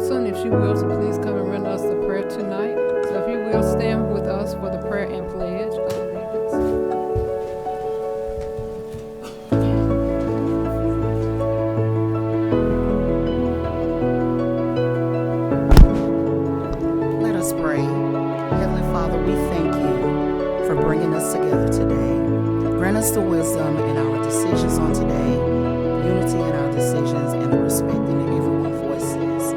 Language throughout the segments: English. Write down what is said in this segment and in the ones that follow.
Wilson, if she will, to please come and render us the prayer tonight. So if you will, stand with us for the prayer and pledge of allegiance. Let us pray. Heavenly Father, we thank you for bringing us together today. Grant us the wisdom in our decisions on today, unity in our decisions, and the respect in everyone's voices.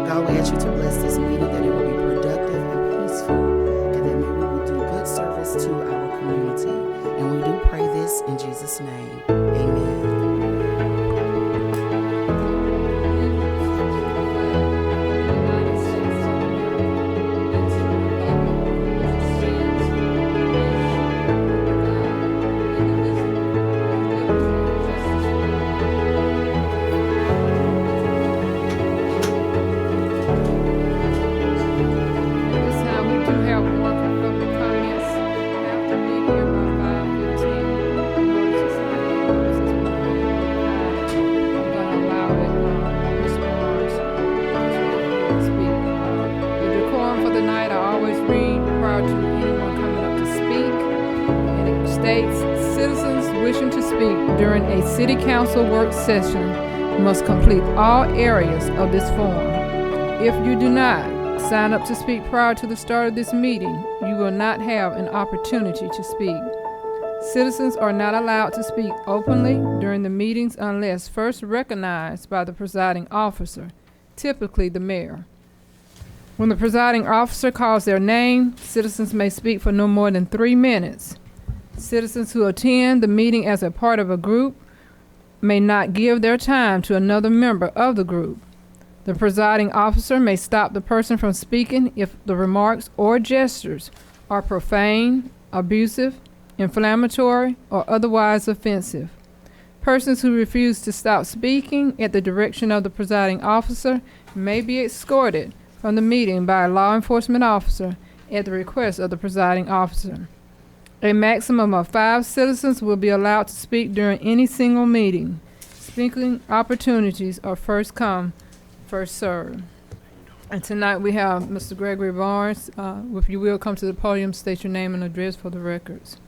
God, we ask you to bless this meeting, that it will be productive and peaceful, and that we will do good service to our community. And we do pray this in Jesus' name. Amen. During a city council work session must complete all areas of this form. If you do not sign up to speak prior to the start of this meeting, you will not have an opportunity to speak. Citizens are not allowed to speak openly during the meetings unless first recognized by the presiding officer, typically the mayor. When the presiding officer calls their name, citizens may speak for no more than 3 minutes. Citizens who attend the meeting as a part of a group may not give their time to another member of the group. The presiding officer may stop the person from speaking if the remarks or gestures are profane, abusive, inflammatory, or otherwise offensive. Persons who refuse to stop speaking at the direction of the presiding officer may be escorted from the meeting by a law enforcement officer at the request of the presiding officer. A maximum of 5 citizens will be allowed to speak during any single meeting. Speaking opportunities are first come, first served. And tonight we have Mr. Gregory Barnes. If you will, come to the podium, state your name and address for the records.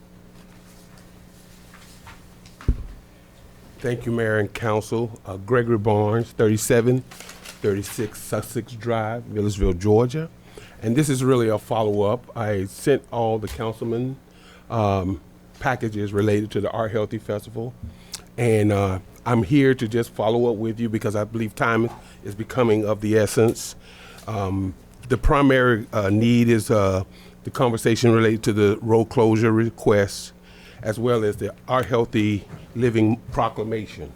Thank you, Mayor and Council. Gregory Barnes, 3736 Sussex Drive, Milledgeville, Georgia. And this is really a follow-up. I sent all the councilmen packages related to the Art Healthy Festival, and I'm here to just follow up with you because I believe time is becoming of the essence. The primary need is the conversation related to the road closure requests, as well as the Art Healthy Living Proclamation.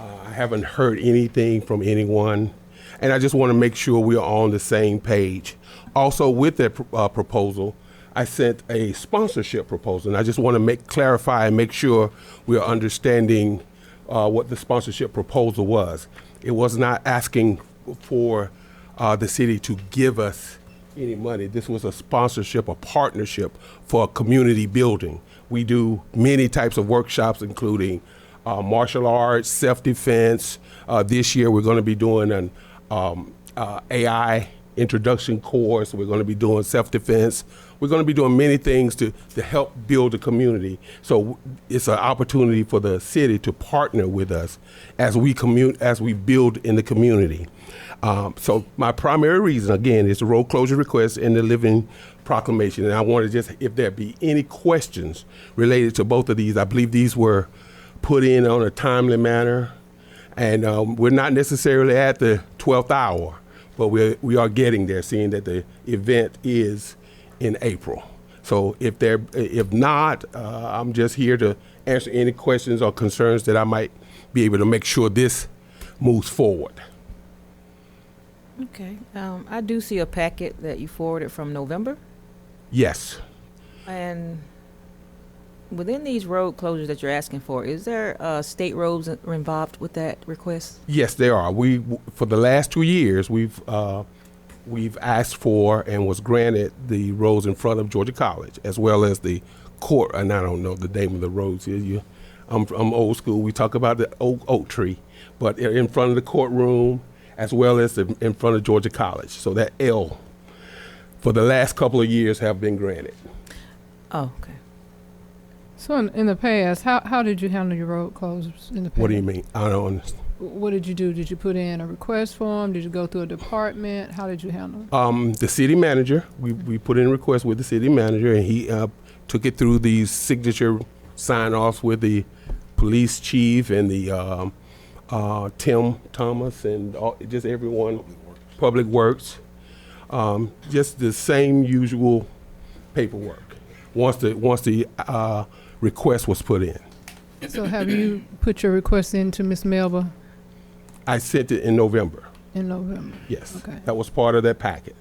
I haven't heard anything from anyone, and I just want to make sure we are on the same page. Also, with that proposal, I sent a sponsorship proposal, and I just want to clarify and make sure we are understanding what the sponsorship proposal was. It was not asking for the city to give us any money. This was a sponsorship, a partnership for community building. We do many types of workshops, including martial arts, self-defense. This year we're going to be doing an AI introduction course. We're going to be doing self-defense. We're going to be doing many things to help build a community. So it's an opportunity for the city to partner with us as we build in the community. So my primary reason, again, is the road closure request and the living proclamation. And I want to just, if there be any questions related to both of these, I believe these were put in on a timely manner. And we're not necessarily at the 12th hour, but we are getting there, seeing that the event is in April. So if not, I'm just here to answer any questions or concerns that I might be able to make sure this moves forward. Okay. I do see a packet that you forwarded from November. Yes. And within these road closures that you're asking for, is there state roads involved with that request? Yes, there are. For the last 2 years, we've asked for and was granted the roads in front of Georgia College, as well as the court. And I don't know the name of the roads here. I'm old school. We talk about the oak tree, but in front of the courtroom, as well as in front of Georgia College. So that L for the last couple of years have been granted. Oh, okay. So in the past, how did you handle your road closures in the past? What do you mean? I don't understand. What did you do? Did you put in a request form? Did you go through a department? How did you handle it? The city manager, we put in a request with the city manager, and he took it through these signature sign-offs with the police chief and the Tim Thomas and just everyone, Public Works. Just the same usual paperwork once the request was put in. So have you put your request in to Ms. Melba I sent it in November. in November? Yes. Okay. That was part of that package.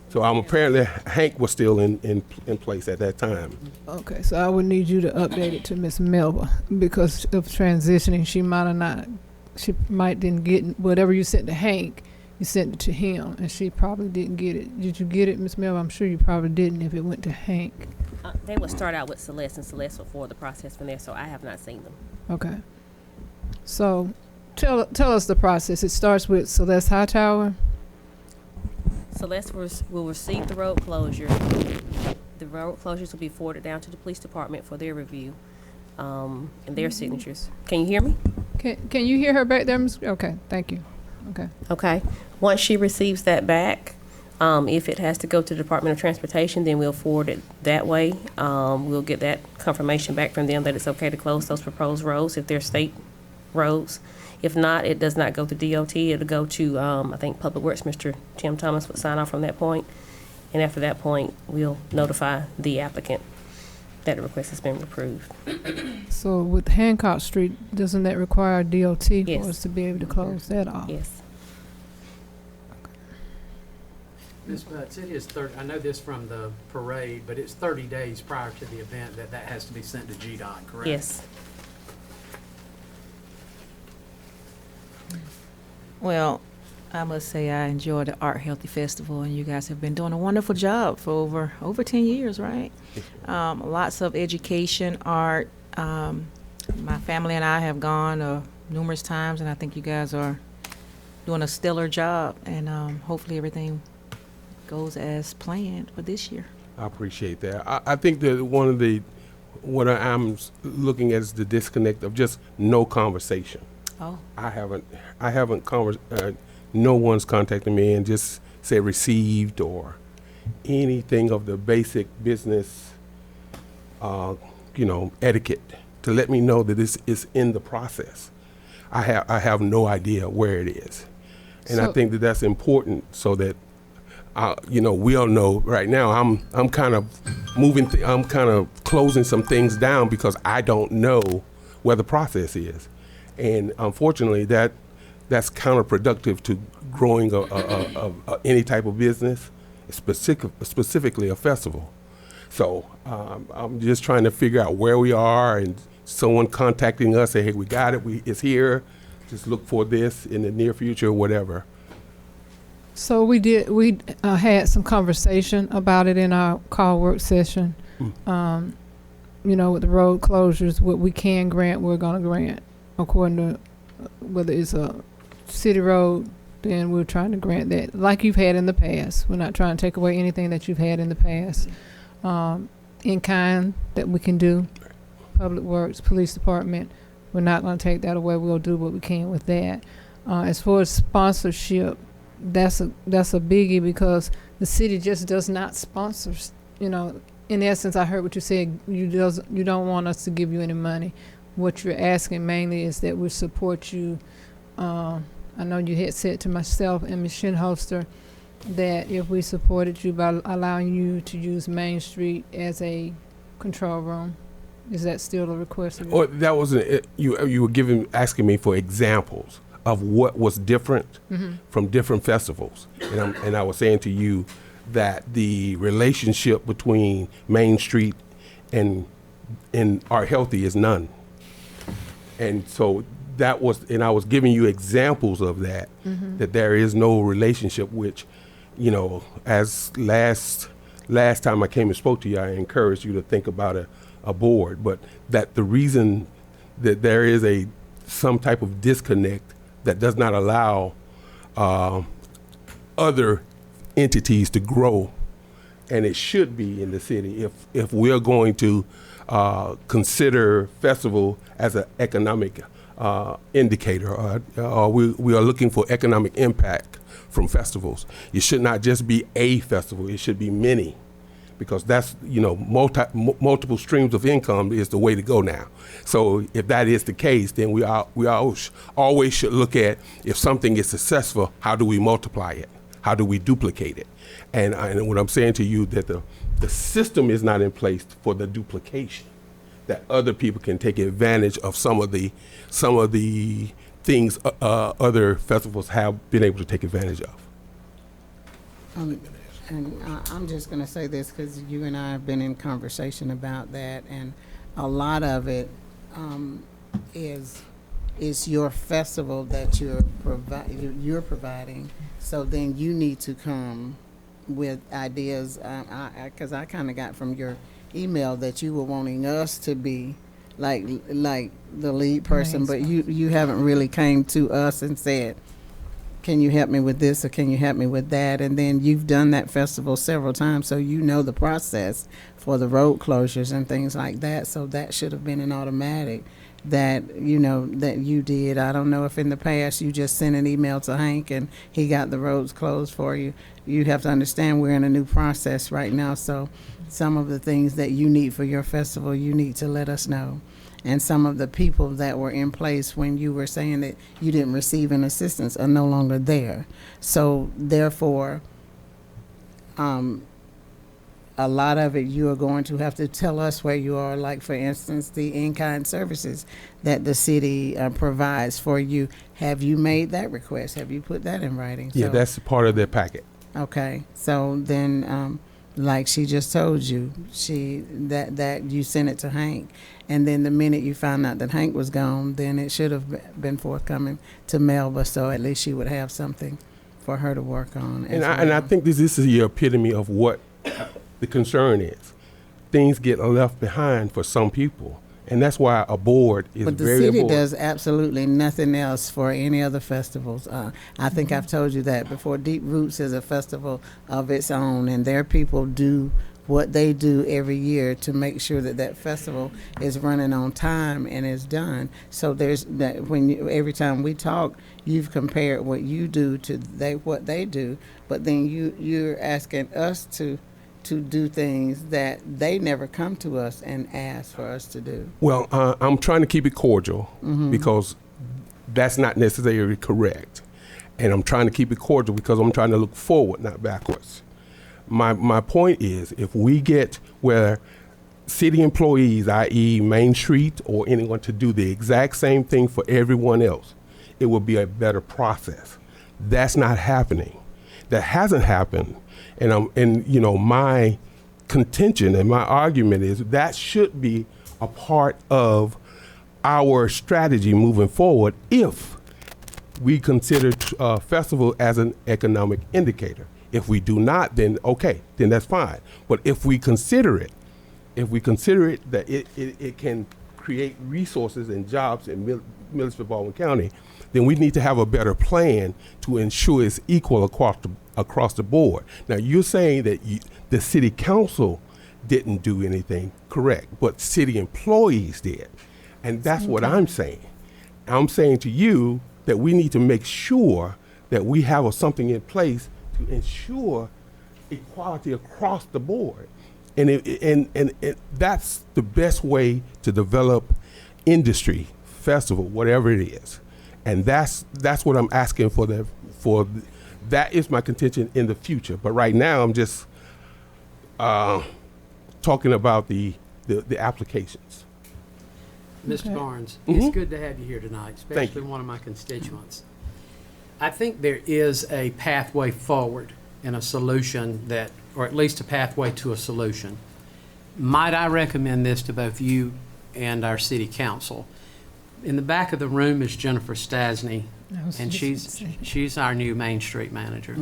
So apparently Hank was still in place at that time. Okay, so I would need you to update it to Ms. Melba because of transitioning. She might didn't get whatever you sent to Hank. You sent it to him, and she probably didn't get it. Did you get it, Ms. Melba? I'm sure you probably didn't if it went to Hank. They would start out with Celeste, and Celeste would forward the process from there, so I have not seen them. Okay. So tell us the process. It starts with Celeste Hightower. Celeste will receive the road closure. The road closures will be forwarded down to the police department for their review and their signatures. Can you hear me? Can you hear her back there, Ms.? Okay, thank you. Okay. Okay. Once she receives that back, if it has to go to the Department of Transportation, then we'll forward it that way. We'll get that confirmation back from them that it's okay to close those proposed roads if they're state roads. If not, it does not go to DOT. It'll go to, I think, Public Works. Mr. Tim Thomas would sign off from that point. And after that point, we'll notify the applicant that the request has been approved. So with Hancock Street, doesn't that require DOT Yes. for us to be able to close that off? Yes. Ms. Butts, it is 30, I know this from the parade, but it's 30 days prior to the event that has to be sent to GDOT, correct? Yes. Well, I must say I enjoyed the Art Healthy Festival, and you guys have been doing a wonderful job for over 10 years, right? Lots of education, art. My family and I have gone numerous times, and I think you guys are doing a stellar job, and hopefully everything goes as planned for this year. I appreciate that. I think that what I'm looking at is the disconnect of just no conversation. Oh. No one's contacted me and just said received or anything of the basic business, etiquette to let me know that this is in the process. I have no idea where it is. And I think that that's important so that, we all know right now I'm kind of I'm kind of closing some things down because I don't know where the process is. And unfortunately, that's counterproductive to growing any type of business, specifically a festival. So I'm just trying to figure out where we are, and someone contacting us, say, hey, we got it, it's here, just look for this in the near future, whatever. So we had some conversation about it in our call work session. With the road closures, what we can grant, we're going to grant. According to whether it's a city road, then we're trying to grant that, like you've had in the past. We're not trying to take away anything that you've had in the past. In kind that we can do, Public Works, Police Department, we're not going to take that away. We'll do what we can with that. As far as sponsorship, that's a biggie because the city just does not sponsor. In essence, I heard what you said. You don't want us to give you any money. What you're asking mainly is that we support you. I know you had said to myself and Ms. Shinholster that if we supported you by allowing you to use Main Street as a control room, is that still a request of yours? Or that wasn't you were asking me for examples of what was different from different festivals, and I was saying to you that the relationship between Main Street and Art Healthy is none. And so I was giving you examples of that, that there is no relationship, which, as last time I came and spoke to you, I encouraged you to think about a board, but that the reason that there is some type of disconnect that does not allow other entities to grow, and it should be in the city if we're going to consider festival as an economic indicator, or we are looking for economic impact from festivals. It should not just be a festival, it should be many, because that's, multiple streams of income is the way to go now. So if that is the case, then we always should look at, if something is successful, how do we multiply it? How do we duplicate it? And what I'm saying to you, that the system is not in place for the duplication, that other people can take advantage of some of the things other festivals have been able to take advantage of. And I'm just going to say this because you and I have been in conversation about that, and a lot of it is your festival that you're providing. So then you need to come with ideas, because I kind of got from your email that you were wanting us to be like the lead person, but you haven't really came to us and said, can you help me with this or can you help me with that? And then you've done that festival several times, so you know the process for the road closures and things like that. So that should have been an automatic that that you did. I don't know if in the past you just sent an email to Hank and he got the roads closed for you. You have to understand we're in a new process right now, so some of the things that you need for your festival, you need to let us know. And some of the people that were in place when you were saying that you didn't receive an assistance are no longer there. So therefore, a lot of it you are going to have to tell us where you are, like for instance the in-kind services that the city provides for you. Have you made that request? Have you put that in writing? Yeah, that's part of their packet. Okay, so then like she just told you, that you sent it to Hank, and then the minute you found out that Hank was gone, then it should have been forthcoming to Melba, so at least she would have something for her to work on. And I think this is the epitome of what the concern is. Things get left behind for some people, and that's why a board is very important. But the city does absolutely nothing else for any other festivals. I think I've told you that before. Deep Roots is a festival of its own, and their people do what they do every year to make sure that festival is running on time and is done. So there's that every time we talk, you've compared what you do to what they do, but then you're asking us to do things that they never come to us and ask for us to do. Well, I'm trying to keep it cordial because that's not necessarily correct. And I'm trying to keep it cordial because I'm trying to look forward, not backwards. My point is, if we get where city employees, i.e. Main Street or anyone, to do the exact same thing for everyone else, it will be a better process. That's not happening. That hasn't happened. And my contention and my argument is that should be a part of our strategy moving forward if we consider festival as an economic indicator. If we do not, then okay, then that's fine. But if we consider it that it can create resources and jobs in Milledgeville, Baldwin County, then we need to have a better plan to ensure it's equal across the board. Now, you're saying that the city council didn't do anything, correct, but city employees did. And that's what I'm saying. I'm saying to you that we need to make sure that we have something in place to ensure equality across the board. And that's the best way to develop industry, festival, whatever it is. And that's what I'm asking for. That is my contention in the future. But right now, I'm just talking about the applications. Mr. Barnes, Mm-hmm. it's good to have you here tonight, especially one of my constituents. I think there is a pathway forward and a solution or at least a pathway to a solution. Might I recommend this to both you and our city council? In the back of the room is Jennifer Stasny, and she's our new Main Street manager.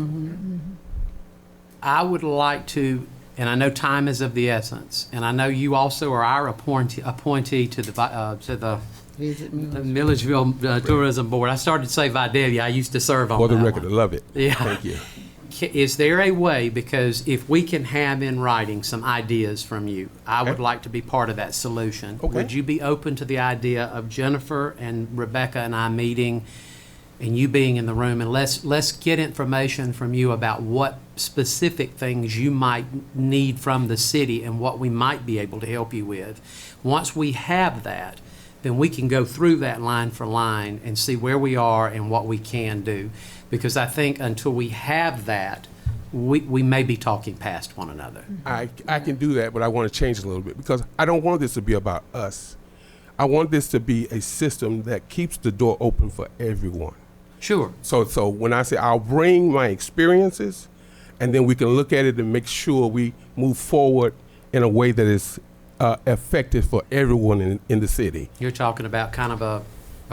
I would like to, and I know time is of the essence, and I know you also are our appointee to the Visit me. The Milledgeville Tourism Board. I started to say Vidalia. I used to serve on For the that record, I one. love it. Yeah. Thank you. Is there a way, because if we can have in writing some ideas from you, I would Okay. like to be part of that solution. Okay. Would you be open to the idea of Jennifer and Rebecca and I meeting and you being in the room, and let's get information from you about what specific things you might need from the city and what we might be able to help you with. Once we have that, then we can go through that line for line and see where we are and what we can do. Because I think until we have that, we may be talking past one another. I can do that, but I want to change it a little bit because I don't want this to be about us. I want this to be a system that keeps the door open for everyone. Sure. So when I say I'll bring my experiences, and then we can look at it and make sure we move forward in a way that is effective for everyone in the city. You're talking about kind of a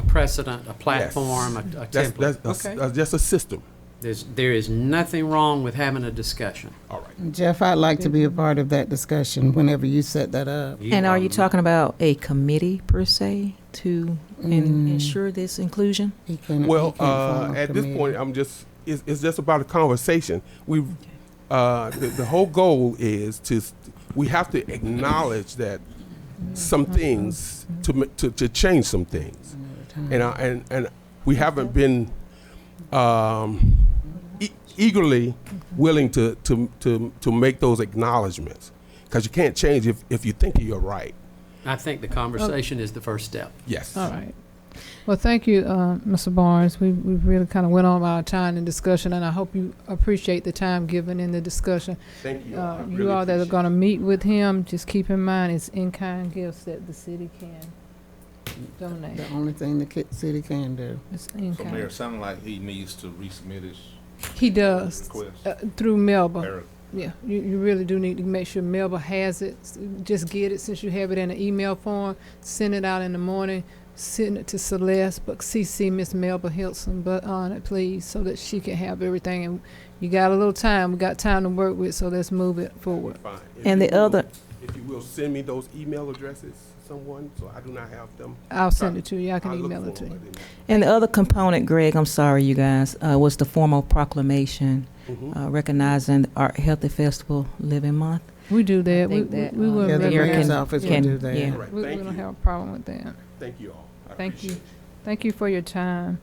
precedent, a platform, a template. That's just a system. There is nothing wrong with having a discussion. All right. Jeff, I'd like to be a part of that discussion whenever you set that up. And are you talking about a committee per se to ensure this inclusion? He can't- Well, he can't form a at this committee. point, it's just about a conversation. The whole goal is we have to acknowledge that some things to change some things, and we haven't been eagerly willing to make those acknowledgments, because you can't change if you think you're right. I think the conversation is the first step. Yes. All right. Well, thank you, Mr. Barnes. We really kind of went on our time in discussion, and I hope you appreciate the time given in the discussion. Thank you. You all that are going to meet with him, just keep in mind it's in-kind gifts that the city can donate. The only thing the city can do. It's So Mayor, in-kind. it sounded like he needs to resubmit his He does, request. through Melba. Eric, Yeah, you really do need to make sure Melba has it. Just get it, since you have it in an email form, send it out in the morning, send it to Celeste, but CC Miss Melba Hilson but on it, please, so that she can have everything. And you got a little time, we got time to work with, so let's move it forward. Fine. And the other, If you will, send me those email addresses, someone, so I do not have them. I'll send it to you, I can I'll look email for it to them, you. but then- and the other component, Greg, I'm sorry, you guys, was the formal proclamation recognizing the Art Healthy Festival Living Month. We do that, we think that, we yeah, will. Yeah, the Mayor mayor's can- office will can- do that. yeah. All right, We thank don't you. have a problem with that. Thank you all. I Thank you. appreciate it. Thank you for your time.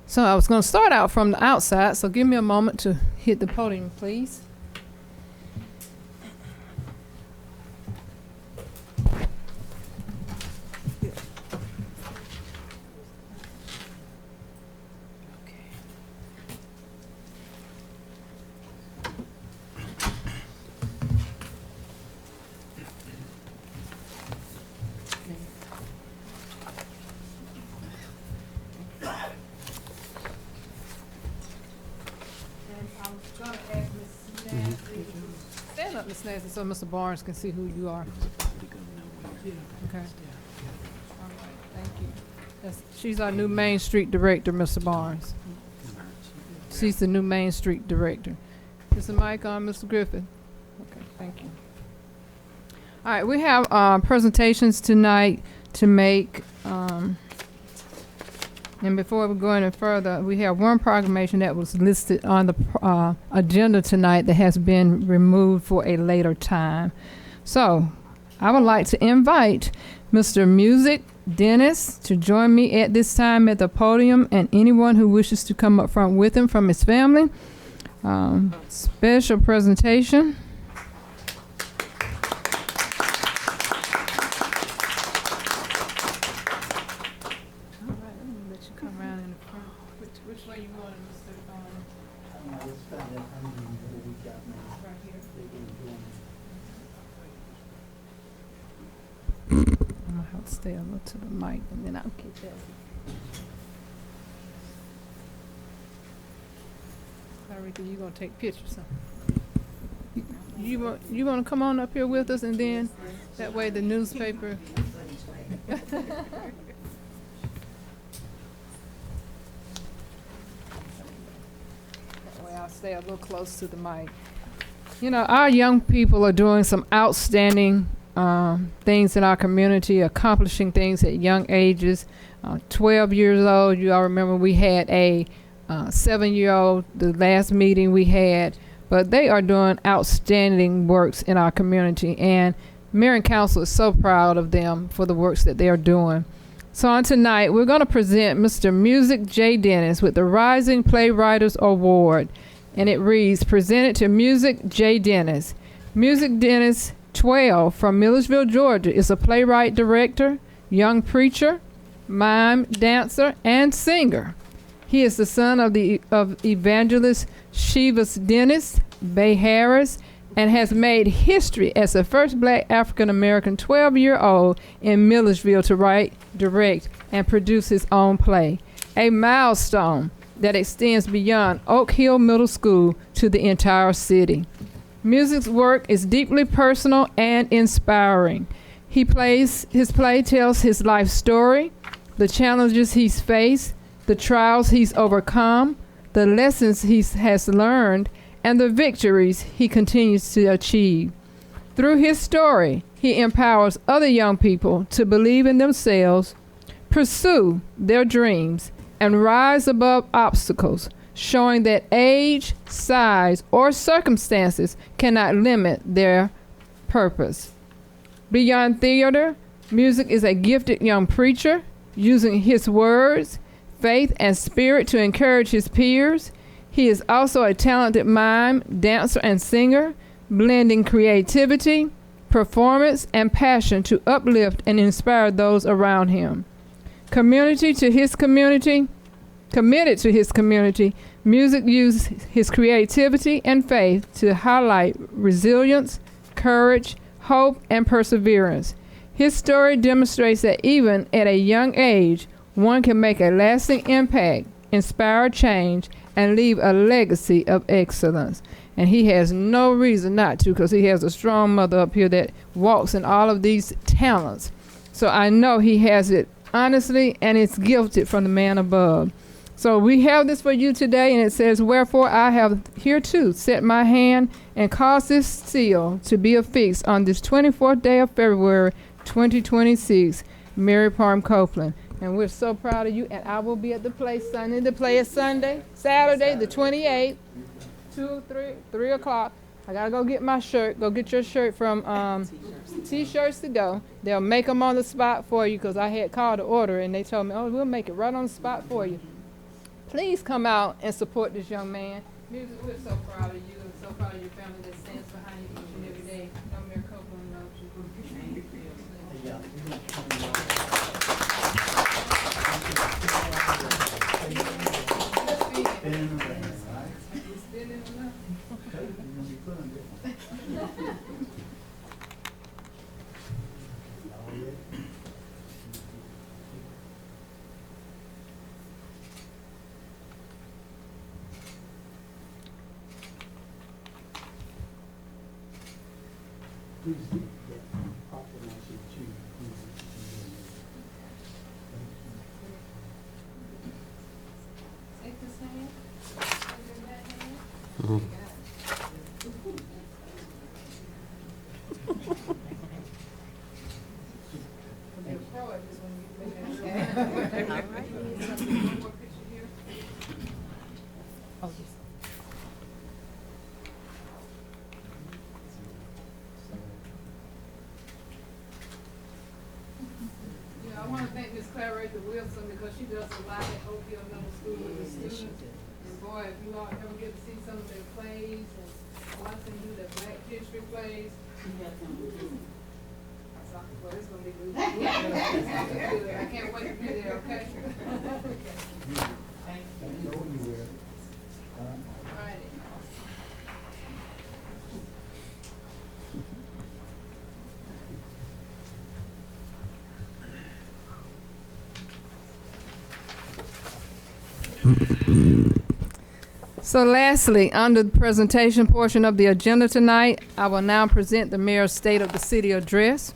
So I was going to start out from the outside, so give me a moment to hit the podium, please. Stand up, Ms. Nancy, so Mr. Barnes can see who you are. Okay. All right, thank you. She's our new Main Street Director, Mr. Barnes. She's the new Main Street Director. Is the mic on, Mr. Griffin? Okay, thank you. All right, we have presentations tonight to make. And before we go any further, we have one proclamation that was listed on the agenda tonight that has been removed for a later time. So I would like to invite Mr. Music Dennis to join me at this time at the podium, and anyone who wishes to come up front with him from his family. Special presentation. Which way you want it, Mr. Right here. I'm gonna have to stay a little to the mic, and then I'll get that. Rita, you gonna take pictures, huh? You wanna come on up here with us, and then that way the newspaper. I'll stay a little close to the mic. You know, our young people are doing some outstanding things in our community, accomplishing things at young ages. 12 years old, you all remember we had a 7-year-old, the last meeting we had, but they are doing outstanding works in our community, and Mayor and Council is so proud of them for the works that they are doing. So on tonight, we're going to present Mr. Music J. Dennis with the Rising Playwriters Award, and it reads, presented to Music J. Dennis. Music Dennis, 12, from Milledgeville, Georgia, is a playwright, director, young preacher, mime, dancer, and singer. He is the son of evangelist Shivas Dennis, Bay Harris, and has made history as the first black African-American 12-year-old in Milledgeville to write, direct, and produce his own play, a milestone that extends beyond Oak Hill Middle School to the entire city. Music's work is deeply personal and inspiring. His play tells his life story, the challenges he's faced, the trials he's overcome, the lessons he has learned, and the victories he continues to achieve. Through his story, he empowers other young people to believe in themselves, pursue their dreams, and rise above obstacles, showing that age, size, or circumstances cannot limit their purpose. Beyond theater, Music is a gifted young preacher, using his words, faith, and spirit to encourage his peers. He is also a talented mime, dancer, and singer, blending creativity, performance, and passion to uplift and inspire those around him. Committed to his community, Music uses his creativity and faith to highlight resilience, courage, hope, and perseverance. His story demonstrates that even at a young age, one can make a lasting impact, inspire change, and leave a legacy of excellence. And he has no reason not to, because he has a strong mother up here that walks in all of these talents. So I know he has it honestly, and it's gifted from the man above. So we have this for you today, and it says, wherefore I have hereto set my hand and caused this seal to be affixed on this 24th day of February 2026, Mary Palm Copeland. And we're so proud of you, and I will be at the play Sunday. The play is Saturday, the 28th, 3 o'clock. I gotta go get my shirt. Go get your shirt from T-shirts to go. They'll make them on the spot for you, because I had called to order, and they told me, oh, we'll make it right on the spot for you. Please come out and support this young man. Music, we're so proud of you, and so proud of your family that stands behind you each and every day. No, Mayor Copeland loves you. Please do that proclamation to Take this hand. Take that hand. I want to thank Ms. Clary Wilson, because she does a lot at Oak Hill Middle School with the students. And boy, if you all ever get to see some of their plays and watch them do their Black History plays. Well, it's going to be good. It's gonna be good. I can't wait to be there, okay? All right. So lastly, under the presentation portion of the agenda tonight, I will now present the Mayor's State of the City Address.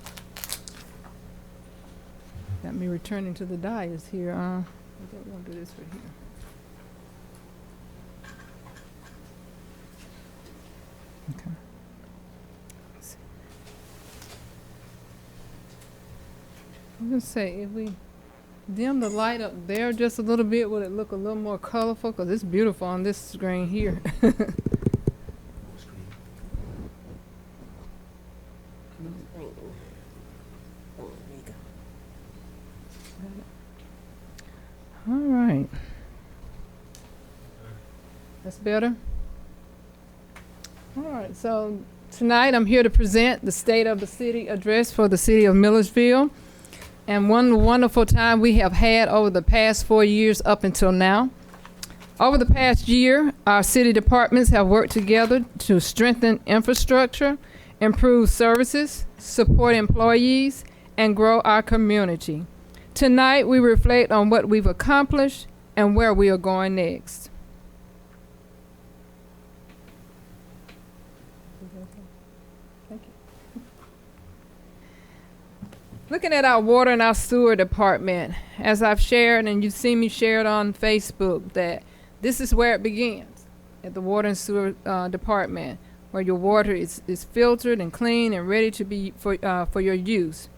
Got me returning to the dais here. I think we're going to do this right here. Okay. I'm gonna say, if we dim the light up there just a little bit, would it look a little more colorful? Because it's beautiful on this screen here. All right. That's better? All right, so tonight I'm here to present the State of the City address for the city of Milledgeville. And one wonderful time we have had over the past 4 years up until now. Over the past year, our city departments have worked together to strengthen infrastructure, improve services, support employees, and grow our community. Tonight, we reflect on what we've accomplished and where we are going next. Thank you. Looking at our water and our sewer department, as I've shared and you've seen me share it on Facebook, that this is where it begins, at the water and sewer department, where your water is filtered and clean and ready to be for your use.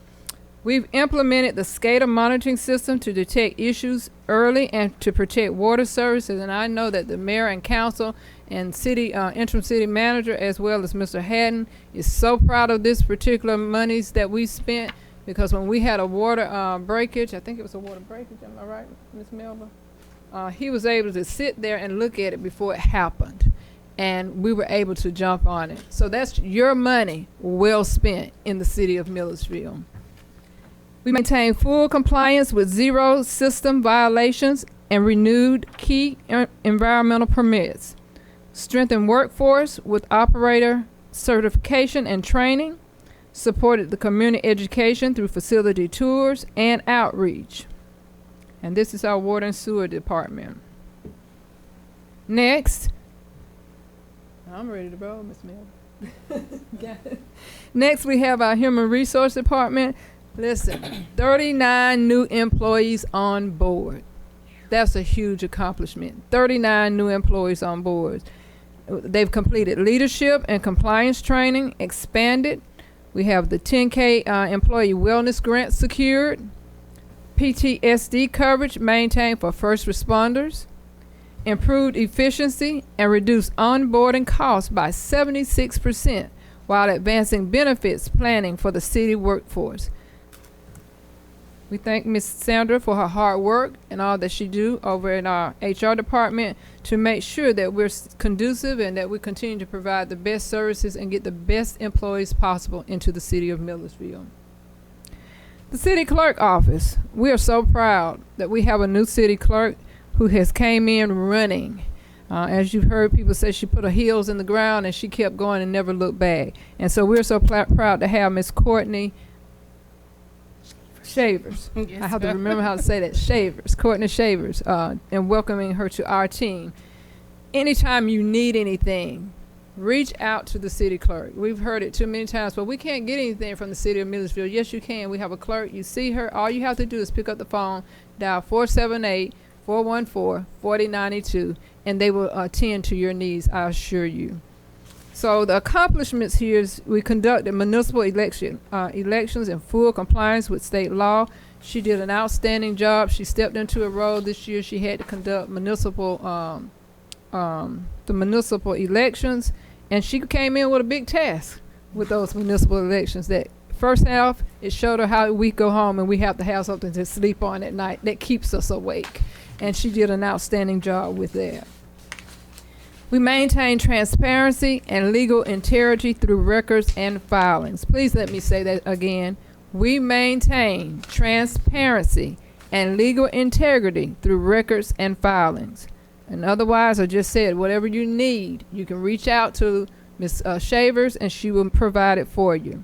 We've implemented the SCADA monitoring system to detect issues early and to protect water services. And I know that the mayor and council and city interim city manager, as well as Mr. Haddon, is so proud of this particular monies that we spent, because when we had a water breakage, I think it was a water breakage, am I right, Ms. Melba? He was able to sit there and look at it before it happened. And we were able to jump on it. So that's your money well spent in the city of Milledgeville. We maintain full compliance with 0 system violations and renewed key environmental permits. Strengthened workforce with operator certification and training. Supported the community education through facility tours and outreach. And this is our water and sewer department. Next, I'm ready to roll, Ms. Mel. Got it. Next, we have our human resource department. Listen, 39 new employees on board. That's a huge accomplishment. 39 new employees on board. They've completed leadership and compliance training, expanded. We have the 10K employee wellness grant secured. PTSD coverage maintained for first responders. Improved efficiency and reduced onboarding costs by 76% while advancing benefits planning for the city workforce. We thank Ms. Sandra for her hard work and all that she do over in our HR department to make sure that we're conducive and that we continue to provide the best services and get the best employees possible into the city of Milledgeville. The city clerk office, we are so proud that we have a new city clerk who has came in running. As you've heard people say, she put her heels in the ground and she kept going and never looked back. And so we're so proud to have Ms. Courtney Shavers. Yes, I have to remember how to say that. Shavers, Courtney Shavers, and welcoming her to our team. Anytime you need anything, reach out to the city clerk. We've heard it too many times, but we can't get anything from the city of Milledgeville. Yes, you can. We have a clerk. You see her. All you have to do is pick up the phone, dial 478-414-4092, and they will attend to your needs, I assure you. So the accomplishments here is we conducted municipal elections in full compliance with state law. She did an outstanding job. She stepped into a role this year. She had to conduct the municipal elections, and she came in with a big task with those municipal elections. That first half, it showed her how we go home and we have to have something to sleep on at night that keeps us awake, and she did an outstanding job with that. We maintain transparency and legal integrity through records and filings. Please let me say that again. We maintain transparency and legal integrity through records and filings. And otherwise, I just said, whatever you need, you can reach out to Ms. Shavers and she will provide it for you.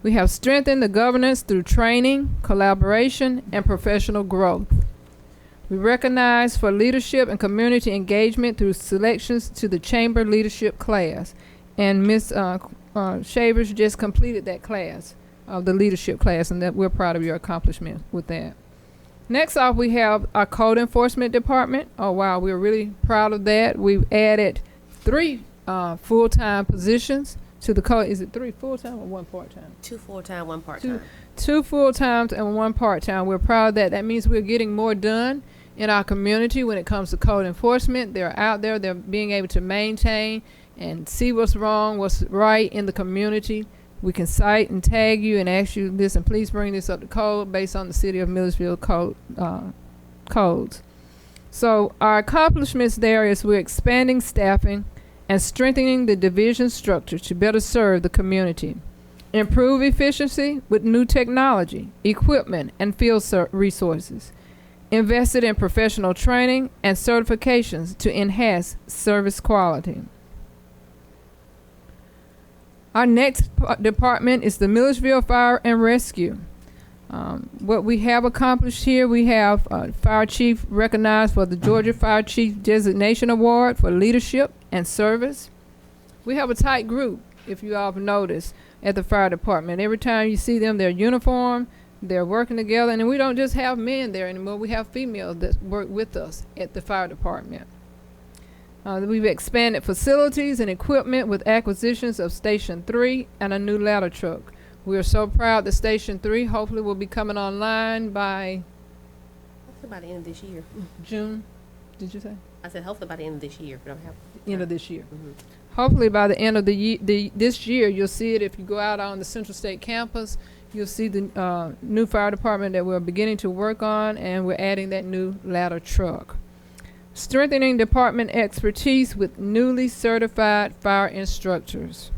We have strengthened the governance through training, collaboration, and professional growth. We recognize for leadership and community engagement through selections to the chamber leadership class. And Ms. Shavers just completed that class, the leadership class, and that we're proud of your accomplishment with that. Next off, we have our code enforcement department. Oh, wow, we're really proud of that. We've added 3 full-time positions to the code. Is it 3 full-time or 1 part-time? 2 full-time, 1 part-time. Two full-times and 1 part-time. We're proud of that. That means we're getting more done in our community when it comes to code enforcement. They're out there. They're being able to maintain and see what's wrong, what's right in the community. We can cite and tag you and ask you this, and please bring this up to code based on the City of Milledgeville code, codes. So our accomplishments there is we're expanding staffing and strengthening the division structure to better serve the community. Improve efficiency with new technology, equipment, and field resources. Invested in professional training and certifications to enhance service quality. Our next department is the Milledgeville Fire and Rescue. What we have accomplished here, we have Fire Chief recognized for the Georgia Fire Chief Designation Award for leadership and service. We have a tight group, if you all have noticed, at the fire department. Every time you see them, they're uniformed, they're working together, and we don't just have men there anymore. We have females that work with us at the fire department. We've expanded facilities and equipment with acquisitions of Station 3 and a new ladder truck. We are so proud that Station 3 hopefully will be coming online by Hopefully by the end of this year. June. Did you say? I said hopefully by the end of this year. We don't have End of this year. Mhm. Hopefully by the end of this year, you'll see it. If you go out on the Central State campus, you'll see the new fire department that we're beginning to work on, and we're adding that new ladder truck. Strengthening department expertise with newly certified fire instructors.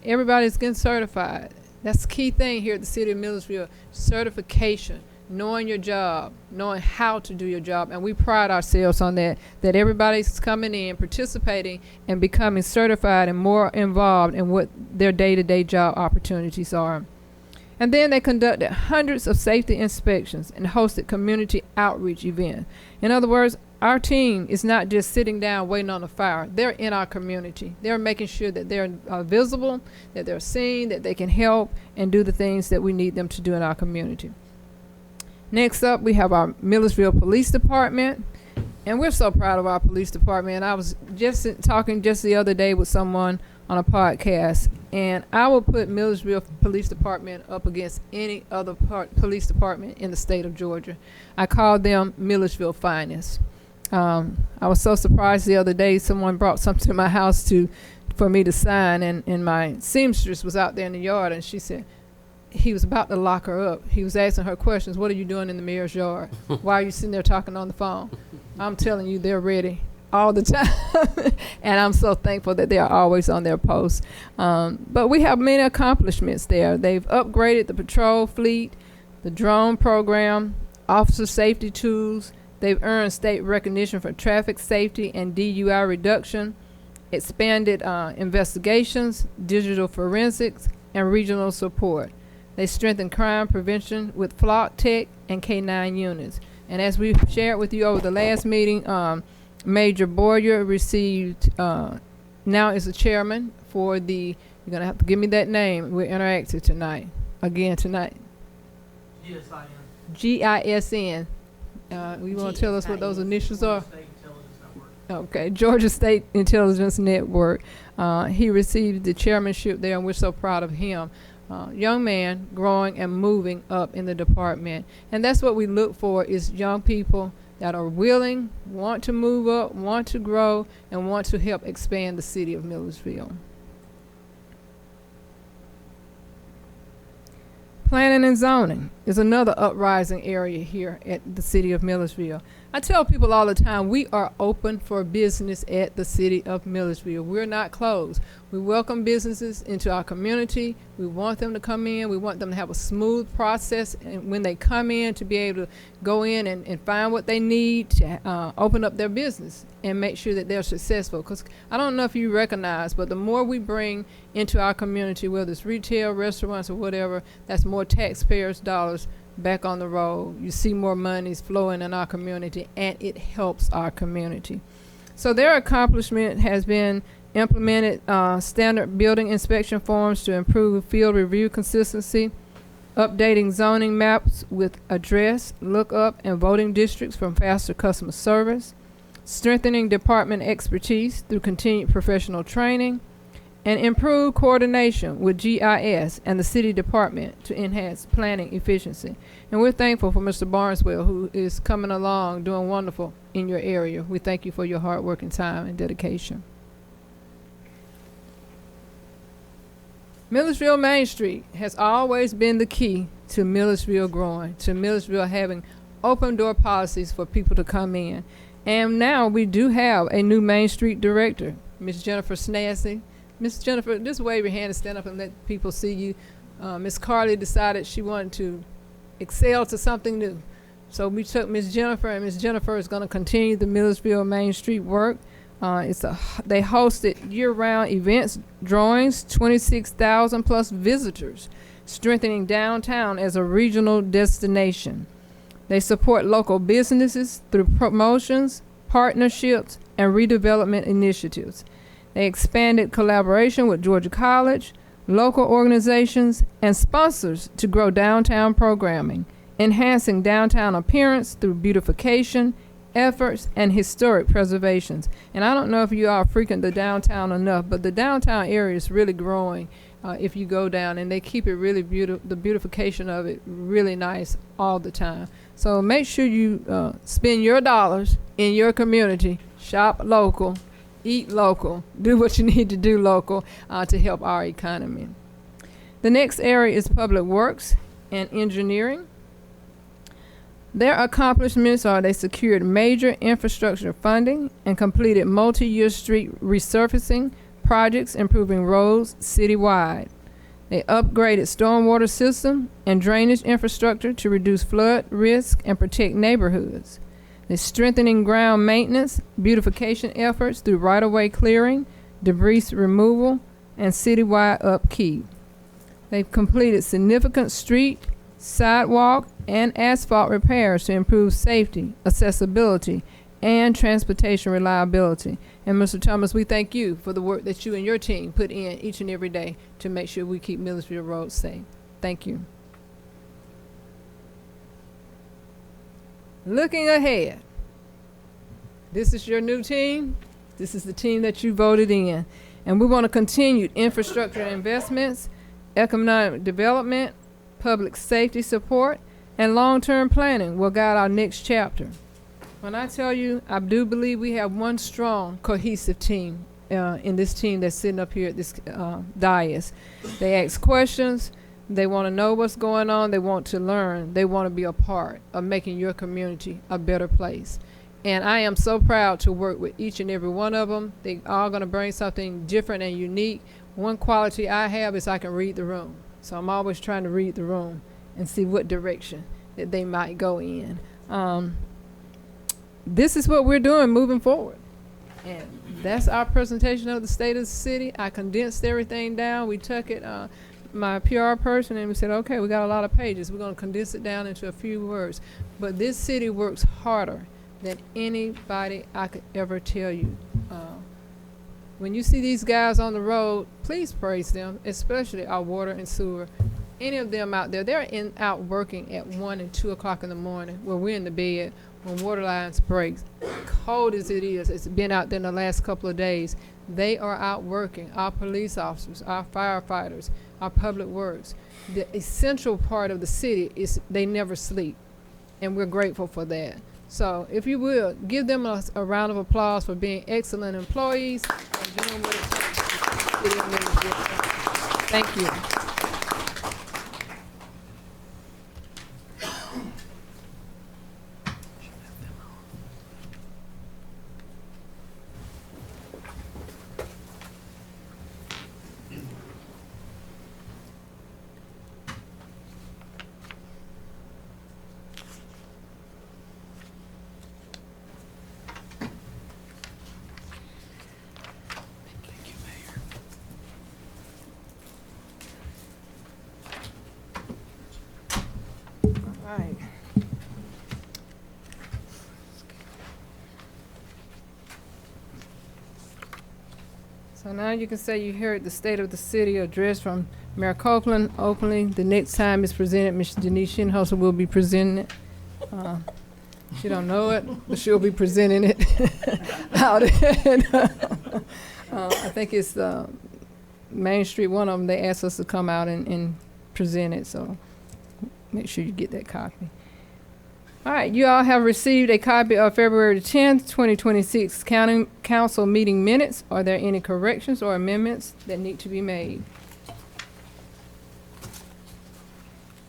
Everybody's getting certified. That's the key thing here at the City of Milledgeville, certification, knowing your job, knowing how to do your job, and we pride ourselves on that everybody's coming in, participating, and becoming certified and more involved in what their day-to-day job opportunities are. And then they conducted hundreds of safety inspections and hosted community outreach events. In other words, our team is not just sitting down waiting on a fire. They're in our community. They're making sure that they're visible, that they're seen, that they can help and do the things that we need them to do in our community. Next up, we have our Milledgeville Police Department. And we're so proud of our police department. I was just talking just the other day with someone on a podcast, and I will put Milledgeville Police Department up against any other police department in the state of Georgia. I call them Milledgeville finest. I was so surprised the other day someone brought something to my house for me to sign, and my seamstress was out there in the yard, and she said he was about to lock her up. He was asking her questions. What are you doing in the mayor's yard? Why are you sitting there talking on the phone? I'm telling you, they're ready all the time. And I'm so thankful that they are always on their posts. But we have many accomplishments there. They've upgraded the patrol fleet, the drone program, officer safety tools. They've earned state recognition for traffic safety and DUI reduction, expanded investigations, digital forensics, and regional support. They strengthen crime prevention with flock tech and K-9 units. And as we shared with you over the last meeting, Major Boyer received, now is the chairman for you're going to have to give me that name. We're interactive tonight. GSIN. GISN. You want to tell us what those initials are? State Intelligence Network. Okay, Georgia State Intelligence Network. He received the chairmanship there, and we're so proud of him. Young man growing and moving up in the department. And that's what we look for, is young people that are willing, want to move up, want to grow, and want to help expand the city of Milledgeville. Planning and zoning is another uprising area here at the city of Milledgeville. I tell people all the time, we are open for business at the city of Milledgeville. We're not closed. We welcome businesses into our community. We want them to come in. We want them to have a smooth process, and when they come in, to be able to go in and find what they need to open up their business and make sure that they're successful. Because I don't know if you recognize, but the more we bring into our community, whether it's retail, restaurants, or whatever, that's more taxpayers' dollars back on the road. You see more monies flowing in our community, and it helps our community. So their accomplishment has been implemented standard building inspection forms to improve field review consistency, updating zoning maps with address, lookup, and voting districts from faster customer service, strengthening department expertise through continued professional training, and improved coordination with GIS and the city department to enhance planning efficiency. And we're thankful for Mr. Barneswell, who is coming along, doing wonderful in your area. We thank you for your hard work and time and dedication. Milledgeville Main Street has always been the key to Milledgeville growing, to Milledgeville having open door policies for people to come in. And now we do have a new Main Street director, Ms. Jennifer Snassie. Ms. Jennifer, just wave your hand and stand up and let people see you. Ms. Carly decided she wanted to excel to something new. So we took Ms. Jennifer, and Ms. Jennifer is going to continue the Milledgeville Main Street work. They hosted year-round events, drawings, 26,000 plus visitors, strengthening downtown as a regional destination. They support local businesses through promotions, partnerships, and redevelopment initiatives. They expanded collaboration with Georgia College, local organizations, and sponsors to grow downtown programming, enhancing downtown appearance through beautification, efforts, and historic preservations. And I don't know if you all frequent the downtown enough, but the downtown area is really growing if you go down, and they keep it really beautiful, the beautification of it really nice all the time. So make sure you spend your dollars in your community, shop local, eat local, do what you need to do local to help our economy. The next area is public works and engineering. Their accomplishments are they secured major infrastructure funding and completed multi-year street resurfacing projects improving roads citywide. They upgraded stormwater system and drainage infrastructure to reduce flood risk and protect neighborhoods. They're strengthening ground maintenance, beautification efforts through right-of-way clearing, debris removal, and citywide upkeep. They've completed significant street, sidewalk, and asphalt repairs to improve safety, accessibility, and transportation reliability. And Mr. Thomas, we thank you for the work that you and your team put in each and every day to make sure we keep Milledgeville roads safe. Thank you. Looking ahead, this is your new team. This is the team that you voted in. And we want to continue infrastructure investments, economic development, public safety support, and long-term planning will guide our next chapter. When I tell you, I do believe we have one strong, cohesive team in this team that's sitting up here at this dais. They ask questions. They want to know what's going on. They want to learn. They want to be a part of making your community a better place. And I am so proud to work with each and every one of them. They all going to bring something different and unique. One quality I have is I can read the room. So I'm always trying to read the room and see what direction that they might go in. This is what we're doing moving forward. And that's our presentation of the state of the city. I condensed everything down. We took it, my PR person, and we said, okay, we got a lot of pages. We're going to condense it down into a few words. But this city works harder than anybody I could ever tell you. When you see these guys on the road, please praise them, especially our water and sewer. Any of them out there, they're out working at 1 and 2 o'clock in the morning when we're in the bed, when water lines break. Cold as it is, it's been out there in the last couple of days. They are out working. Our police officers, our firefighters, our public works. The essential part of the city is they never sleep, and we're grateful for that. So if you will, give them a round of applause for being excellent employees and doing what it takes to get in there. Thank you. Right. So now you can say you heard the State of the City address from Mayor Copeland openly. The next time it's presented, Ms. Denise Shinholster will be presenting it. She don't know it, but she'll be presenting it out. I think it's Main Street, one of them, they asked us to come out and present it, so make sure you get that copy. All right, you all have received a copy of February 10th, 2026 County Council meeting minutes. Are there any corrections or amendments that need to be made?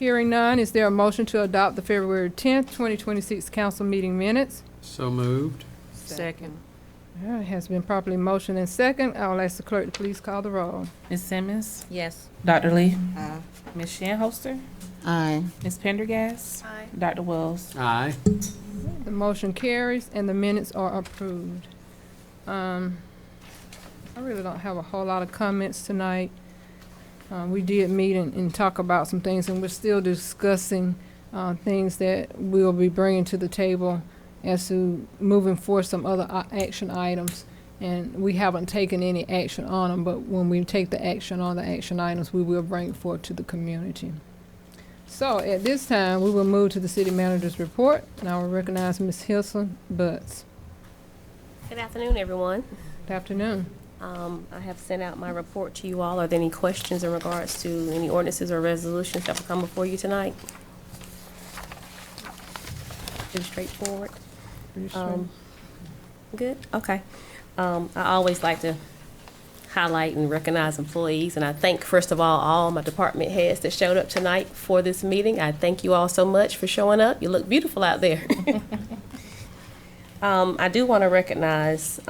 Hearing none, is there a motion to adopt the February 10th, 2026 council meeting minutes? So moved. Second. All right, it has been properly motioned and second. I will ask the clerk to please call the roll. Ms. Simmons? Yes. Dr. Lee? Ms. Shanholster? Aye. Ms. Pendergast? Aye. Dr. Wells? Aye. The motion carries and the minutes are approved. I really don't have a whole lot of comments tonight. We did meet and talk about some things, and we're still discussing things that we'll be bringing to the table as to moving forward some other action items. And we haven't taken any action on them, but when we take the action on the action items, we will bring it forward to the community. So at this time, we will move to the city manager's report, and I will recognize Ms. Hilson Butts. Good afternoon, everyone. Good afternoon. I have sent out my report to you all. Are there any questions in regards to any ordinances or resolutions that will come before you tonight? Pretty straightforward. Good, okay. I always like to highlight and recognize employees, and I thank, first of all my department heads that showed up tonight for this meeting. I thank you all so much for showing up. You look beautiful out there. I do want to recognize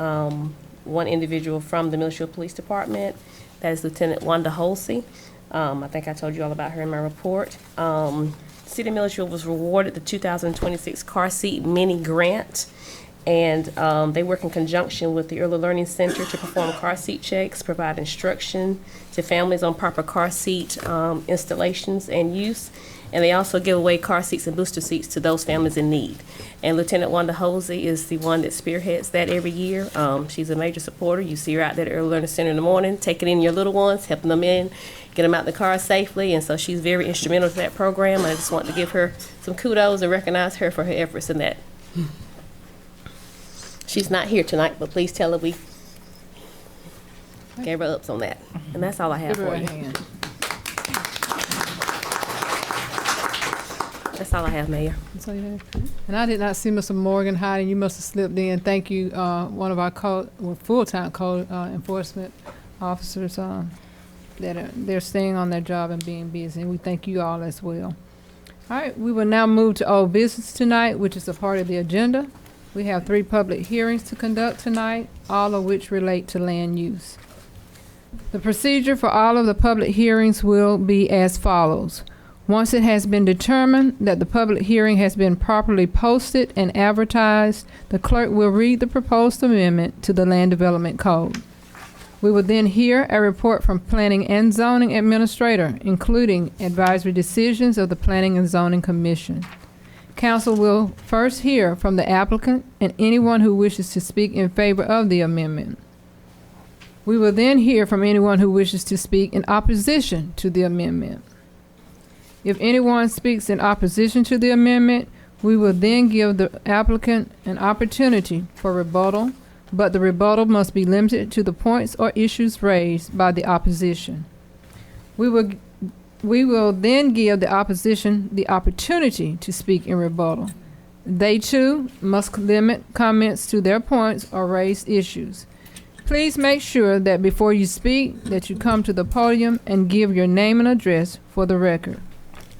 one individual from the Milledgeville Police Department. That is Lieutenant Wanda Holsey. I think I told you all about her in my report. City of Milledgeville was awarded the 2026 Car Seat Mini Grant, and they work in conjunction with the Early Learning Center to perform car seat checks, provide instruction to families on proper car seat installations and use. And they also give away car seats and booster seats to those families in need. And Lieutenant Wanda Hosey is the one that spearheads that every year. She's a major supporter. You see her out there at the Early Learning Center in the morning, taking in your little ones, helping them in, get them out in the car safely. And so she's very instrumental to that program. I just want to give her some kudos and recognize her for her efforts in that. She's not here tonight, but please tell her we gave her ups on that. And that's all I have Give her for a you. hand. That's all I have, Mayor. That's all you have. And I did not see Mr. Morgan hiding. You must have slipped in. Thank you, one of our full-time code enforcement officers they're staying on their job and being busy. And we thank you all as well. All right, we will now move to old business tonight, which is a part of the agenda. We have 3 public hearings to conduct tonight, all of which relate to land use. The procedure for all of the public hearings will be as follows. Once it has been determined that the public hearing has been properly posted and advertised, the clerk will read the proposed amendment to the Land Development Code. We will then hear a report from Planning and Zoning Administrator, including advisory decisions of the Planning and Zoning Commission. Council will first hear from the applicant and anyone who wishes to speak in favor of the amendment. We will then hear from anyone who wishes to speak in opposition to the amendment. If anyone speaks in opposition to the amendment, we will then give the applicant an opportunity for rebuttal, but the rebuttal must be limited to the points or issues raised by the opposition. We will then give the opposition the opportunity to speak in rebuttal. They too must limit comments to their points or raised issues. Please make sure that before you speak that you come to the podium and give your name and address for the record.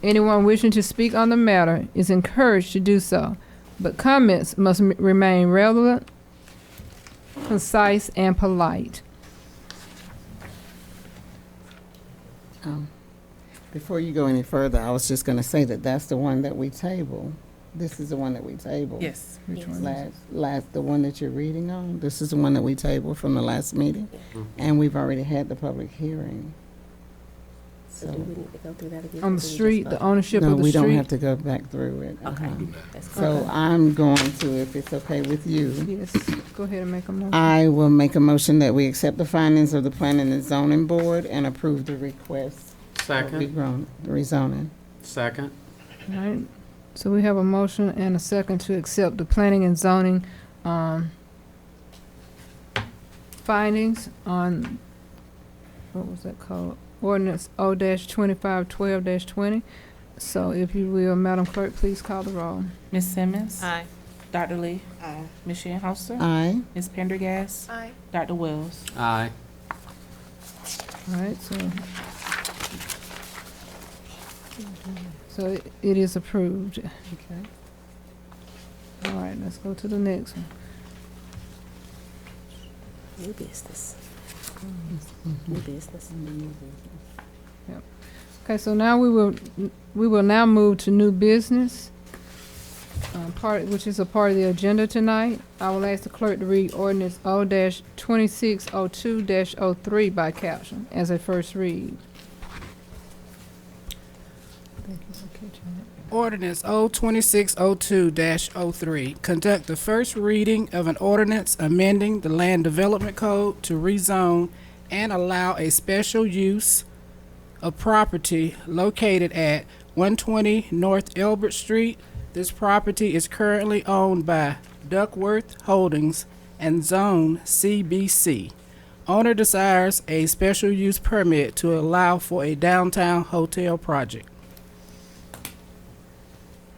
Anyone wishing to speak on the matter is encouraged to do so, but comments must remain relevant, concise, and polite. Before you go any further, I was just going to say that that's the one that we table. This is the one that we table. Yes. Which Yes. one? Last, the one that you're reading on. This is the one that we tabled from the last meeting, and we've already had the public hearing. So do we need to go through that again? On the Or do we just street, the vote? ownership No, of the we don't street. have to go back through it. Okay. That's So fine. I'm going to, if it's okay with you, Yes, go ahead and make a motion. I will make a motion that we accept the findings of the Planning and Zoning Board and approve the request for Second. rezoning. Second. All right, so we have a motion and a second to accept the planning and zoning findings on what was that called? Ordinance O-2512-20. So if you will, Madam Clerk, please call the roll. Ms. Simmons. Aye. Dr. Lee. Aye. Ms. Shinholster. Aye. Ms. Pendergast. Aye. Dr. Wells. Aye. All right, so it is approved. Okay. All right, let's go to the next one. New business. New business. Okay, so now we will now move to new business, which is a part of the agenda tonight. I will ask the clerk to read ordinance O-2602-03 by caption as a first read. Thank you for catching that. Ordinance O-2602-03, conduct the first reading of an ordinance amending the Land Development Code to rezone and allow a special use of property located at 120 North Elbert Street. This property is currently owned by Duckworth Holdings and Zone CBC. Owner desires a special use permit to allow for a downtown hotel project.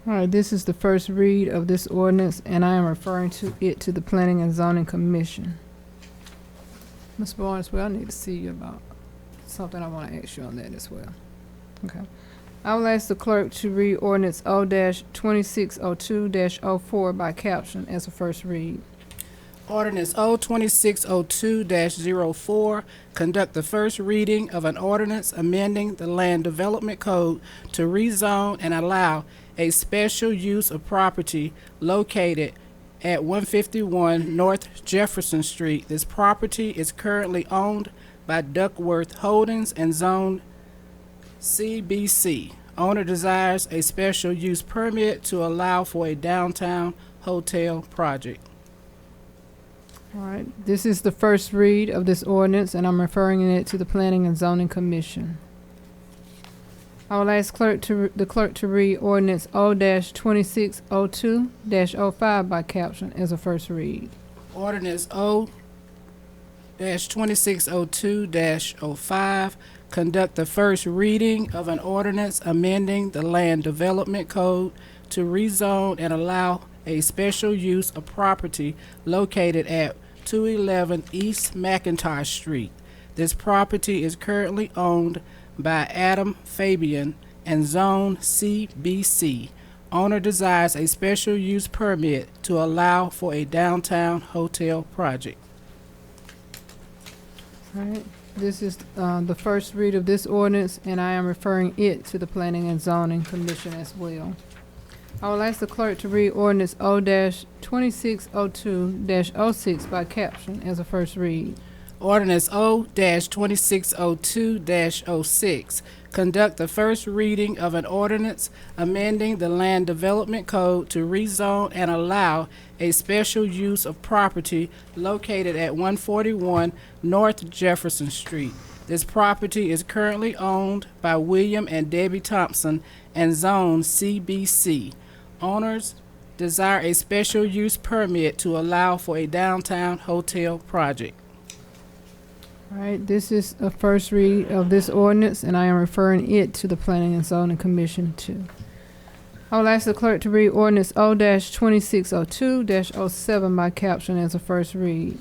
All right, this is the first read of this ordinance, and I am referring to the Planning and Zoning Commission. Ms. Barnes, well, I need to see you about something I want to ask you on that as well. Okay. I will ask the clerk to read ordinance O-2602-04 by caption as a first read. Ordinance O-2602-04, conduct the first reading of an ordinance amending the Land Development Code to rezone and allow a special use of property located at 151 North Jefferson Street. This property is currently owned by Duckworth Holdings and Zone CBC. Owner desires a special use permit to allow for a downtown hotel project. All right, this is the first read of this ordinance, and I'm referring it to the Planning and Zoning Commission. I will ask the clerk to read ordinance O-2602-05 by caption as a first read. Ordinance O-2602-05, conduct the first reading of an ordinance amending the Land Development Code to rezone and allow a special use of property located at 211 East McIntosh Street. This property is currently owned by Adam Fabian and Zone CBC. Owner desires a special use permit to allow for a downtown hotel project. All right, this is the first read of this ordinance, and I am referring it to the Planning and Zoning Commission as well. I will ask the clerk to read ordinance O-2602-06 by caption as a first read. Ordinance O-2602-06, conduct the first reading of an ordinance amending the Land Development Code to rezone and allow a special use of property located at 141 North Jefferson Street. This property is currently owned by William and Debbie Thompson and Zone CBC. Owners desire a special use permit to allow for a downtown hotel project. All right, this is a first read of this ordinance, and I am referring it to the Planning and Zoning Commission too. I will ask the clerk to read ordinance O-2602-07 by caption as a first read.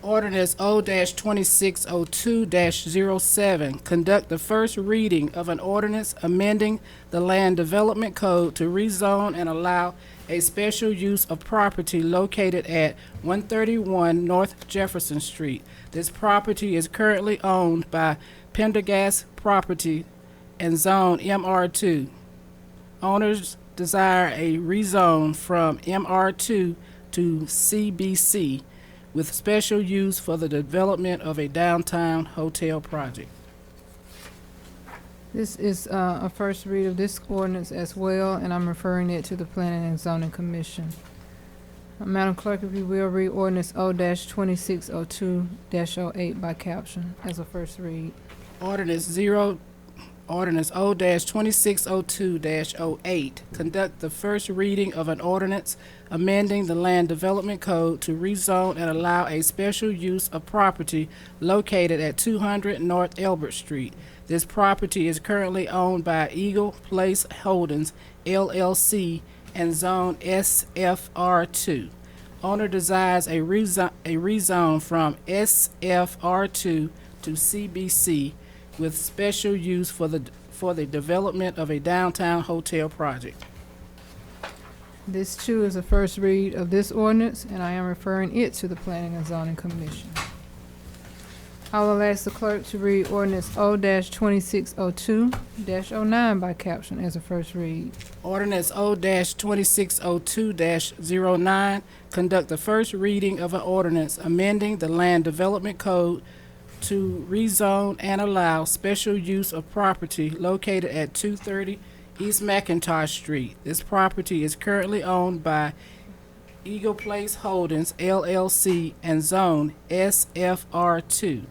Ordinance O-2602-07, conduct the first reading of an ordinance amending the Land Development Code to rezone and allow a special use of property located at 131 North Jefferson Street. This property is currently owned by Pendergast Property and Zone MR2. Owners desire a rezone from MR2 to CBC with special use for the development of a downtown hotel project. This is a first read of this ordinance as well, and I'm referring it to the Planning and Zoning Commission. Madam Clerk, if you will, read ordinance O-2602-08 by caption as a first read. Ordinance Ordinance O-2602-08. Conduct the first reading of an ordinance amending the Land Development Code to rezone and allow a special use of property located at 200 North Elbert Street. This property is currently owned by Eagle Place Holdings, LLC, and Zone SFR2. Owner desires a rezone from SFR2 to CBC with special use for the development of a downtown hotel project. This too is the first read of this ordinance, and I am referring it to the Planning and Zoning Commission. I will ask the clerk to read ordinance O-2602-09 by caption as a first read. Ordinance O-2602-09. Conduct the first reading of an ordinance amending the Land Development Code to rezone and allow special use of property located at 230 East McIntosh Street. This property is currently owned by Eagle Place Holdings, LLC, and Zone SFR2.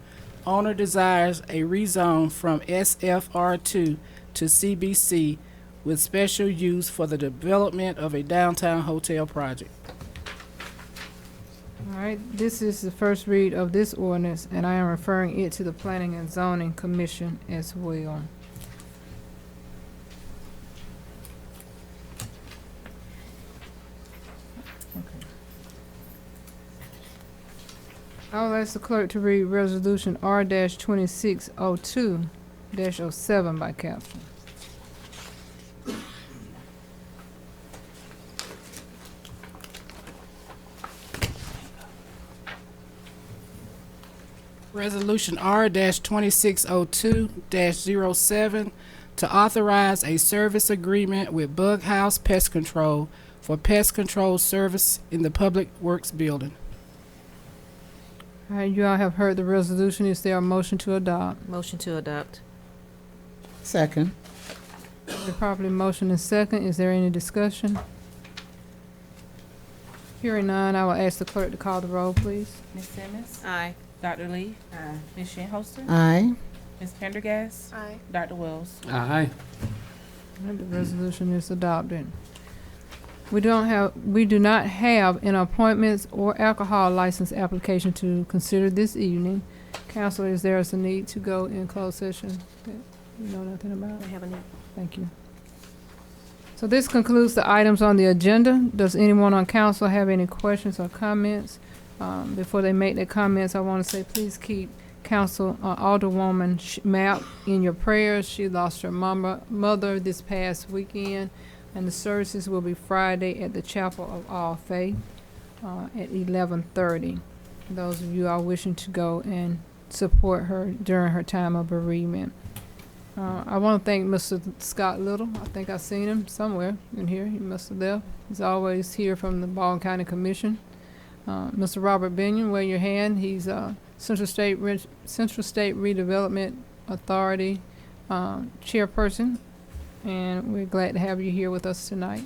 Owner desires a rezone from SFR2 to CBC with special use for the development of a downtown hotel project. All right, this is the first read of this ordinance, and I am referring it to the Planning and Zoning Commission as well. I will ask the clerk to read resolution R-2602-07 by caption. Resolution R-2602-07 to authorize a service agreement with Bug House Pest Control for pest control service in the Public Works Building. All right, you all have heard the resolution. Is there a motion to adopt? Motion to adopt. Second. The properly motion is second. Is there any discussion? Hearing none, I will ask the clerk to call the roll, please. Ms. Simmons? Aye. Dr. Lee? Aye. Ms. Shinholster? Aye. Ms. Pendergast? Aye. Dr. Wells? Aye. All right, the resolution is adopted. We do not have an appointments or alcohol license application to consider this evening. Council, is there a need to go in closed session that you know nothing about? I have a need. Thank you. So this concludes the items on the agenda. Does anyone on council have any questions or comments? Before they make their comments, I want to say please keep Council Alderwoman Mapp in your prayers. She lost her mother this past weekend. And the services will be Friday at the Chapel of All Faith at 11:30. Those of you are wishing to go and support her during her time of bereavement. I want to thank Mr. Scott Little. I think I've seen him somewhere in here. He must have left. He's always here from the Baldwin County Commission. Mr. Robert Binion, wave your hand. He's Central State Redevelopment Authority chairperson. And we're glad to have you here with us tonight.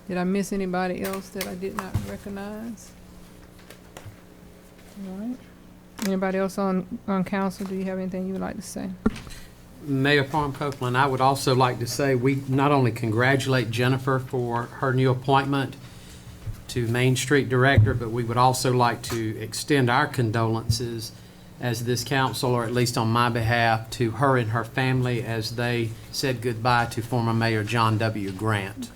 Did I miss anybody else that I did not recognize? All right. Anybody else on council? Do you have anything you would like to say? Mayor Parham Copeland, I would also like to say we not only congratulate Jennifer for her new appointment to Main Street Director, but we would also like to extend our condolences as this council, or at least on my behalf, to her and her family as they said goodbye to former Mayor John W. Grant.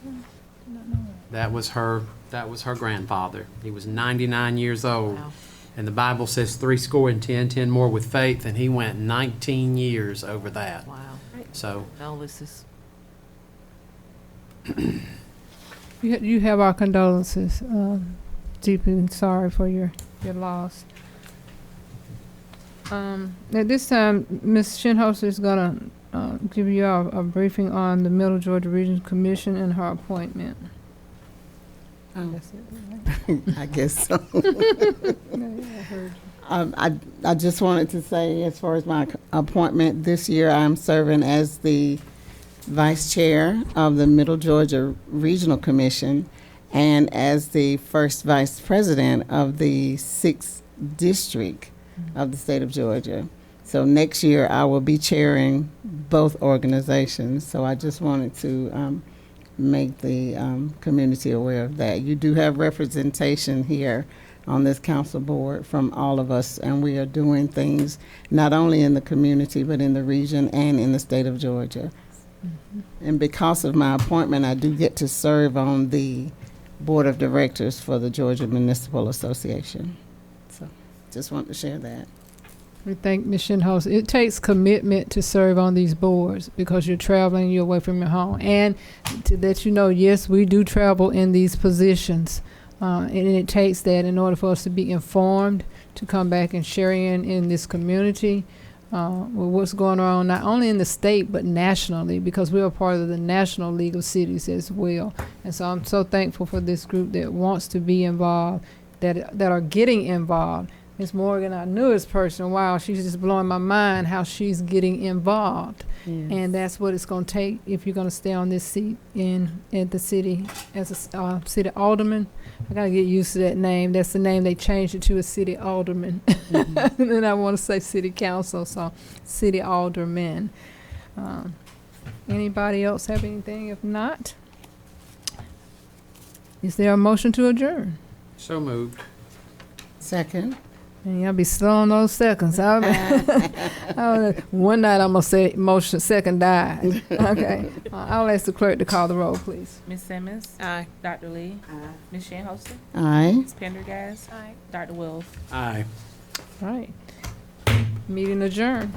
That was her grandfather. He was 99 years old. Wow. And the Bible says 10 more with faith, and he went 19 years over that. Wow. So All this is. You have our condolences. Deeply sorry for your loss. At this time, Ms. Shinholster is going to give you a briefing on the Middle Georgia Regional Commission and her appointment. That's it, right? I guess so. Yeah, I heard you. I just wanted to say, as far as my appointment this year, I'm serving as the Vice Chair of the Middle Georgia Regional Commission and as the first Vice President of the 6th District of the state of Georgia. So next year, I will be chairing both organizations. So I just wanted to make the community aware of that. You do have representation here on this council board from all of us, and we are doing things not only in the community, but in the region and in the state of Georgia. And because of my appointment, I do get to serve on the board of directors for the Georgia Municipal Association. So just want to share that. We thank Ms. Shinholz. It takes commitment to serve on these boards because you're traveling, you're away from your home. And to let you know, yes, we do travel in these positions. And it takes that in order for us to be informed, to come back and share in this community with what's going on, not only in the state, but nationally, because we are part of the National League of Cities as well. And so I'm so thankful for this group that wants to be involved, that are getting involved. Ms. Morgan, our newest person, wow, she's just blowing my mind how she's getting involved. Yes. And that's what it's going to take if you're going to stay on this seat at the city as a city alderman. I got to get used to that name. That's the name they changed it to, a city alderman. And then I want to say city council, so city alderman. Anybody else have anything? If not, is there a motion to adjourn? So moved. Second. And y'all be slow on those seconds. One night I'm going to say motion, second died. Okay. I'll ask the clerk to call the roll, please. Ms. Simmons. Aye. Dr. Lee. Ms. Shinholster. Aye. Ms. Pendergast. Dr. Wells. Aye. All right. Meeting adjourned.